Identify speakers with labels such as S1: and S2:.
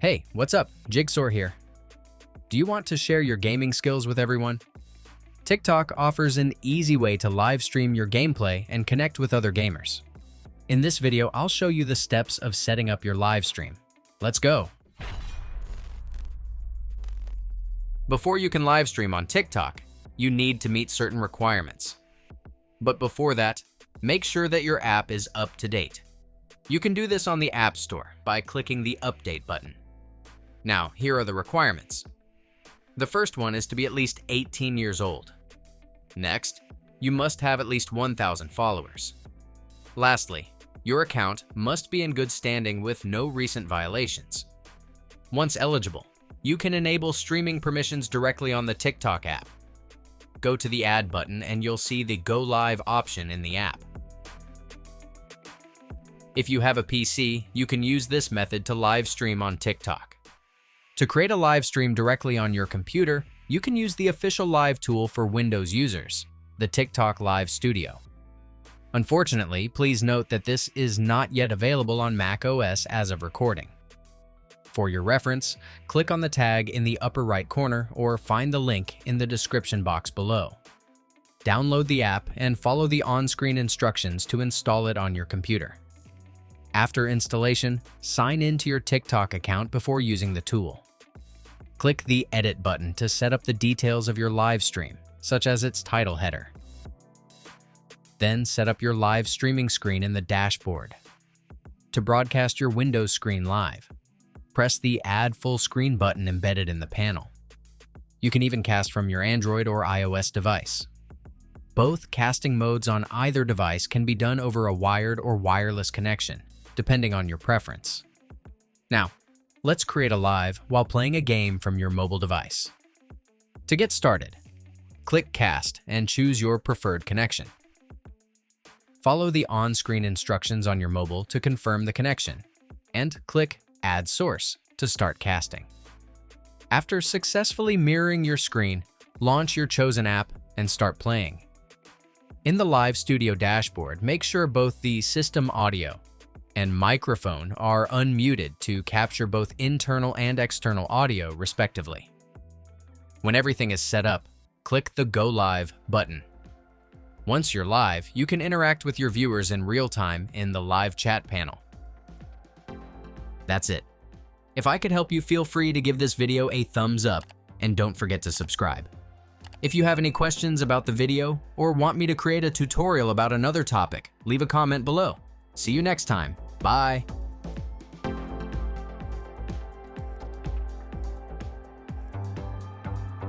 S1: Hey, what's up? Jigsaw here. Do you want to share your gaming skills with everyone? TikTok offers an easy way to live stream your gameplay and connect with other gamers. In this video, I'll show you the steps of setting up your live stream. Let's go! Before you can live stream on TikTok, you need to meet certain requirements. But before that, make sure that your app is up to date. You can do this on the App Store by clicking the Update button. Now, here are the requirements. The first one is to be at least 18 years old. Next, you must have at least 1,000 followers. Lastly, your account must be in good standing with no recent violations. Once eligible, you can enable streaming permissions directly on the TikTok app. Go to the Add button and you'll see the Go Live option in the app. If you have a PC, you can use this method to live stream on TikTok. To create a live stream directly on your computer, you can use the official live tool for Windows users, the TikTok Live Studio. Unfortunately, please note that this is not yet available on Mac OS as of recording. For your reference, click on the tag in the upper right corner or find the link in the description box below. Download the app and follow the on-screen instructions to install it on your computer. After installation, sign in to your TikTok account before using the tool. Click the Edit button to set up the details of your live stream, such as its title header. Then set up your live streaming screen in the dashboard. To broadcast your Windows screen live, press the Add Full Screen button embedded in the panel. You can even cast from your Android or iOS device. Both casting modes on either device can be done over a wired or wireless connection, depending on your preference. Now, let's create a live while playing a game from your mobile device. To get started, click Cast and choose your preferred connection. Follow the on-screen instructions on your mobile to confirm the connection, and click Add Source to start casting. After successfully mirroring your screen, launch your chosen app and start playing. In the Live Studio dashboard, make sure both the system audio and microphone are unmuted to capture both internal and external audio, respectively. When everything is set up, click the Go Live button. Once you're live, you can interact with your viewers in real time in the live chat panel. That's it. If I could help you, feel free to give this video a thumbs up and don't forget to subscribe. If you have any questions about the video or want me to create a tutorial about another topic, leave a comment below. See you next time. Bye.